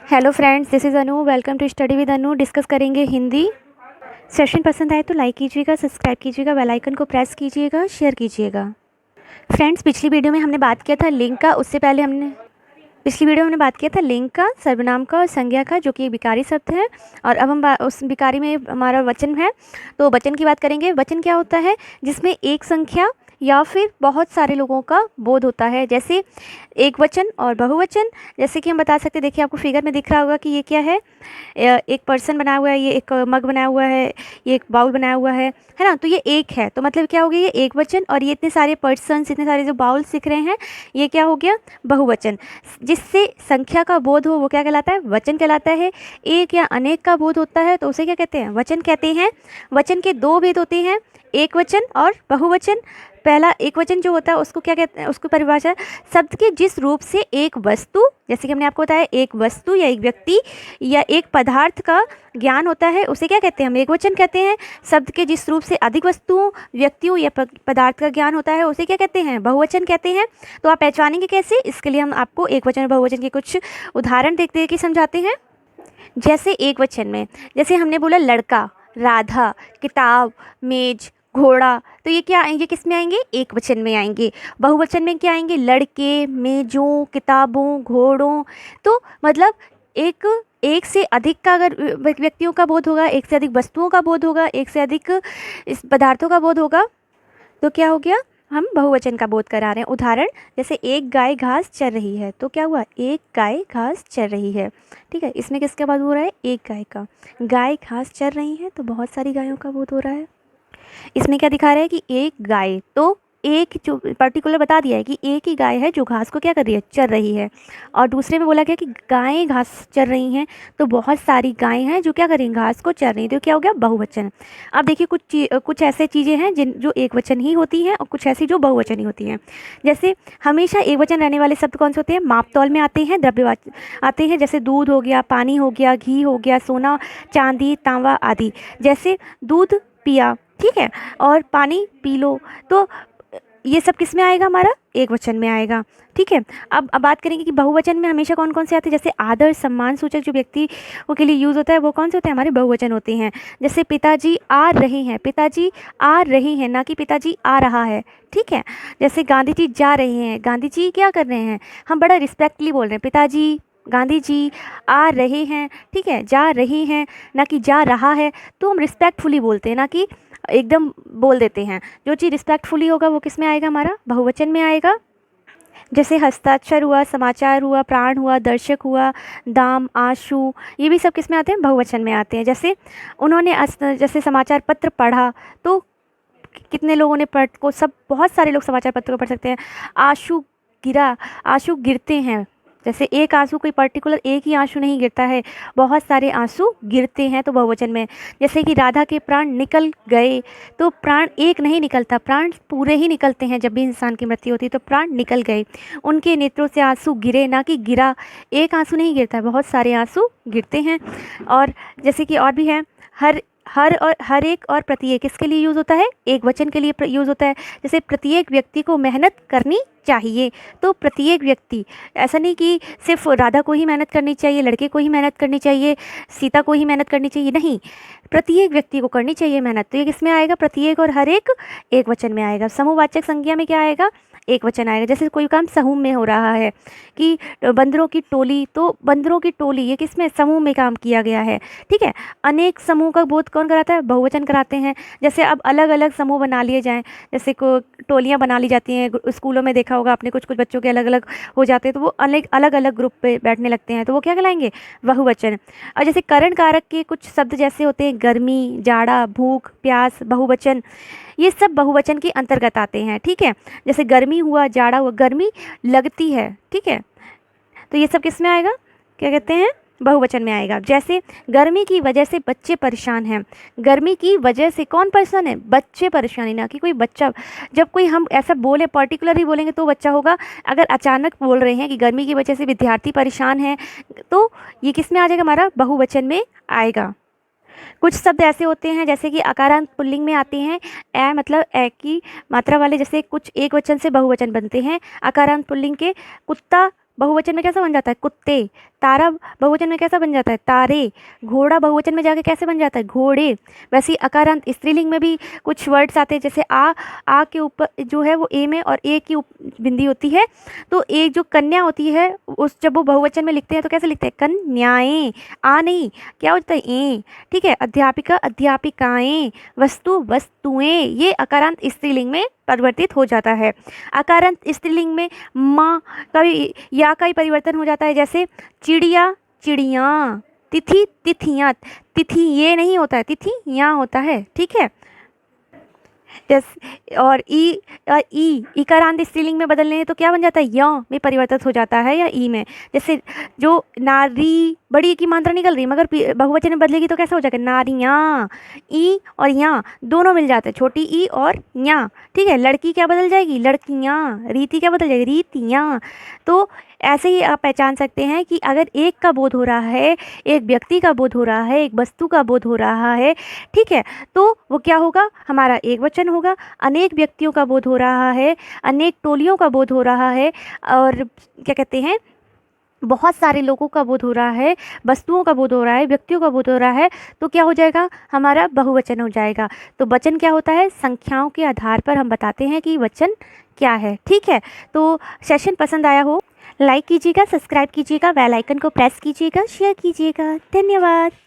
Hello friends, this is Anu. Welcome to study with Anu. Discuss करेंगे Hindi. Session पसंद आए तो लाइक कीजिएगा, सब्सक्राइब कीजिएगा, बेल आइकन को प्रेस कीजिएगा, शेयर कीजिएगा। फ्रेंड्स, पिछली वीडियो में हमने बात किया था लिंग का। उससे पहले पिछली वीडियो में हमने बात किया था लिंग का, सर्वनाम का और संज्ञा का, जो कि विकारी शब्द है। और अब हम उस विकारी में हमारा वचन है, तो वचन की बात करेंगे। वचन क्या होता है? जिसमें एक संख्या या फिर बहुत सारे लोगों का बोध होता है, जैसे एक वचन और बहुवचन। जैसे कि हम बता सकते हैं, देखिए आपको फिगर में दिख रहा होगा कि ये क्या है। एक पर्सन बनाया हुआ है, ये एक मग बनाया हुआ है, ये एक बाउल बनाया हुआ है ना। तो ये एक है, तो मतलब क्या हो गया, ये एक वचन। और ये इतने सारे पर्सन्स, इतने सारे जो बाउल्स दिख रहे हैं, ये क्या हो गया, बहुवचन। जिससे संख्या का बोध हो वो क्या कहलाता है? वचन कहलाता है। एक या अनेक का बोध होता है तो उसे क्या कहते हैं? वचन कहते हैं। वचन के दो भेद होते हैं, एक वचन और बहुवचन। पहला एक वचन जो होता है उसको क्या कहते हैं? उसको परिभाषा, शब्द के जिस रूप से एक वस्तु, जैसे कि हमने आपको बताया, एक वस्तु या एक व्यक्ति या एक पदार्थ का ज्ञान होता है, उसे क्या कहते हैं? हम एक वचन कहते हैं। शब्द के जिस रूप से अधिक वस्तुओं, व्यक्तियों या पदार्थ का ज्ञान होता है, उसे क्या कहते हैं? बहुवचन कहते हैं। तो आप पहचानेंगे कैसे? इसके लिए हम आपको एक वचन और बहुवचन के कुछ उदाहरण देखते हुए समझाते हैं। जैसे एक वचन में, जैसे हमने बोला लड़का, राधा, किताब, मेज, घोड़ा, तो ये क्या आएंगे? किस में आएंगे? एक वचन में आएंगे। बहुवचन में क्या आएंगे? लड़के, मेजों, किताबों, घोड़ों। तो मतलब एक से अधिक का अगर व्यक्तियों का बोध होगा, एक से अधिक वस्तुओं का बोध होगा, एक से अधिक इस पदार्थों का बोध होगा, तो क्या हो गया? हम बहुवचन का बोध करा रहे हैं। उदाहरण, जैसे एक गाय घास चर रही है, तो क्या हुआ? एक गाय घास चर रही है। ठीक है, इसमें किसका बोध हो रहा है? एक गाय का। गाय घास चर रही है तो बहुत सारी गायों का बोध हो रहा है। इसमें क्या दिखा रहा है कि एक गाय, तो एक जो पर्टिकुलर बता दिया है कि एक ही गाय है जो घास को क्या कर रही है? चर रही है। और दूसरे में बोला गया कि गायें घास चर रही हैं, तो बहुत सारी गायें हैं जो क्या कर रही हैं? घास को चर रही हैं। तो क्या हो गया? बहुवचन। अब देखिए कुछ ऐसे चीज़ें हैं जो एक वचन ही होती हैं और कुछ ऐसी जो बहुवचन ही होती हैं। जैसे हमेशा एक वचन रहने वाले शब्द कौन से होते हैं? माप तौल में आते हैं, द्रव्यवाचक आते हैं। जैसे दूध हो गया, पानी हो गया, घी हो गया, सोना, चांदी, तांबा आदि। जैसे दूध पिया, ठीक है, और पानी पी लो, तो ये सब किस में आएगा? हमारा एक वचन में आएगा। ठीक है, अब बात करेंगे कि बहुवचन में हमेशा कौन कौन से आते हैं। जैसे आदर, सम्मान सूचक जो व्यक्ति के लिए यूज़ होता है, वो कौन से होते हैं? हमारे बहुवचन होते हैं। जैसे पिताजी आ रहे हैं, पिताजी आ रही हैं, ना कि पिताजी आ रहा है। ठीक है, जैसे गांधी जी जा रहे हैं, गांधी जी क्या कर रहे हैं? हम बड़ा रिस्पेक्टली बोल रहे हैं, पिताजी, गांधी जी आ रहे हैं, ठीक है, जा रही हैं, ना कि जा रहा है। तो हम रिस्पेक्टफुली बोलते हैं, ना कि एकदम बोल देते हैं। जो चीज़ रिस्पेक्टफुली होगा वो किस में आएगा? हमारा बहुवचन में आएगा। जैसे हस्ताक्षर हुआ, समाचार हुआ, प्राण हुआ, दर्शक हुआ, दाम, आंसू, ये भी सब किस में आते हैं? बहुवचन में आते हैं। जैसे उन्होंने जैसे समाचार पत्र पढ़ा, तो कितने लोगों ने बहुत सारे लोग समाचार पत्र को पढ़ सकते हैं। आंसू गिरा, आंसू गिरते हैं। जैसे एक आंसू, कोई पर्टिकुलर एक ही आंसू नहीं गिरता है, बहुत सारे आंसू गिरते हैं, तो बहुवचन में। जैसे कि राधा के प्राण निकल गए, तो प्राण एक नहीं निकलता, प्राण पूरे ही निकलते हैं। जब भी इंसान की मृत्यु होती है तो प्राण निकल गए। उनके नेत्रों से आंसू गिरे, ना कि गिरा। एक आंसू नहीं गिरता है, बहुत सारे आंसू गिरते हैं। और जैसे कि और भी है, हर एक और प्रत्येक किसके लिए यूज़ होता है? एक वचन के लिए यूज़ होता है। जैसे प्रत्येक व्यक्ति को मेहनत करनी चाहिए, तो प्रत्येक व्यक्ति, ऐसा नहीं कि सिर्फ राधा को ही मेहनत करनी चाहिए, लड़के को ही मेहनत करनी चाहिए, सीता को ही मेहनत करनी चाहिए, नहीं, प्रत्येक व्यक्ति को करनी चाहिए मेहनत। तो ये किस में आएगा? प्रत्येक और हर एक वचन में आएगा। समूहवाचक संज्ञा में क्या आएगा? एक वचन आएगा। जैसे कोई काम समूह में हो रहा है कि बंदरों की टोली, तो बंदरों की टोली ये किस में? समूह में काम किया गया है। ठीक है, अनेक समूह का बोध कौन कराता है? बहुवचन कराते हैं। जैसे अब अलग अलग समूह बना लिए जाएं, जैसे को टोलियाँ बना ली जाती हैं। स्कूलों में देखा होगा आपने, कुछ बच्चों के अलग अलग हो जाते हैं, तो वो अलग अलग ग्रुप पे बैठने लगते हैं, तो वो क्या कहलाएंगे? बहुवचन। और जैसे करण कारक के कुछ शब्द जैसे होते हैं, गर्मी, जाड़ा, भूख, प्यास, बहुवचन, ये सब बहुवचन के अंतर्गत आते हैं। ठीक है, जैसे गर्मी हुआ, जाड़ा हुआ, गर्मी लगती है, ठीक है, तो ये सब किस में आएगा? क्या कहते हैं? बहुवचन में आएगा। जैसे गर्मी की वजह से बच्चे परेशान हैं, गर्मी की वजह से कौन परेशान है? बच्चे परेशान है, ना कि कोई बच्चा। जब कोई हम ऐसा बोले, पर्टिकुलर ही बोलेंगे तो बच्चा होगा। अगर अचानक बोल रहे हैं कि गर्मी की वजह से विद्यार्थी परेशान हैं, तो ये किस में आ जाएगा? हमारा बहुवचन में आएगा। कुछ शब्द ऐसे होते हैं जैसे कि अकारांत पुल्लिंग में आते हैं, ए मतलब ए की मात्रा वाले। जैसे कुछ एक वचन से बहुवचन बनते हैं अकारांत पुल्लिंग के। कुत्ता बहुवचन में कैसा बन जाता है? कुत्ते। तारा बहुवचन में कैसा बन जाता है? तारे। घोड़ा बहुवचन में जाके कैसे बन जाता है? घोड़े। वैसे ही अकारांत स्त्रीलिंग में भी कुछ वर्ड्स आते हैं, जैसे आ के ऊपर जो है वो ए में और ए की बिंदी होती है, तो एक जो कन्या होती है उस जब वो बहुवचन में लिखते हैं तो कैसे लिखते हैं? कन्याएं। आ नहीं, क्या होता है? ए। ठीक है। अध्यापिका अध्यापिकाएं, वस्तु वस्तुएं, ये अकारांत स्त्रीलिंग में परिवर्तित हो जाता है। अकारांत स्त्रीलिंग में माँ का भी या का ही परिवर्तन हो जाता है, जैसे चिड़िया चिड़ियाँ, तिथि तिथियाँ। तिथि ये नहीं होता है, तिथि यहाँ होता है। ठीक है। जैसे और ई इकारांत स्त्रीलिंग में बदलने हैं तो क्या बन जाता है? य में परिवर्तित हो जाता है, या ई में। जैसे जो नारी, बड़ी ई की मात्रा निकल रही मगर बहुवचन में बदलेगी तो कैसा हो जाएगा? नारियाँ। ई और या दोनों मिल जाते हैं, छोटी ई और या। ठीक है। लड़की क्या बदल जाएगी? लड़कियाँ। रीति क्या बदल जाएगी? रीतियाँ। तो ऐसे ही आप पहचान सकते हैं कि अगर एक का बोध हो रहा है, एक व्यक्ति का बोध हो रहा है, एक वस्तु का बोध हो रहा है, ठीक है, तो वो क्या होगा? हमारा एक वचन होगा। अनेक व्यक्तियों का बोध हो रहा है, अनेक टोलियों का बोध हो रहा है, और क्या कहते हैं, बहुत सारे लोगों का बोध हो रहा है, वस्तुओं का बोध हो रहा है, व्यक्तियों का बोध हो रहा है, तो क्या हो जाएगा? हमारा बहुवचन हो जाएगा। तो वचन क्या होता है? संख्याओं के आधार पर हम बताते हैं कि वचन क्या है। ठीक है। तो सेशन पसंद आया हो, लाइक कीजिएगा, सब्सक्राइब कीजिएगा, बेल आइकन को प्रेस कीजिएगा, शेयर कीजिएगा। धन्यवाद।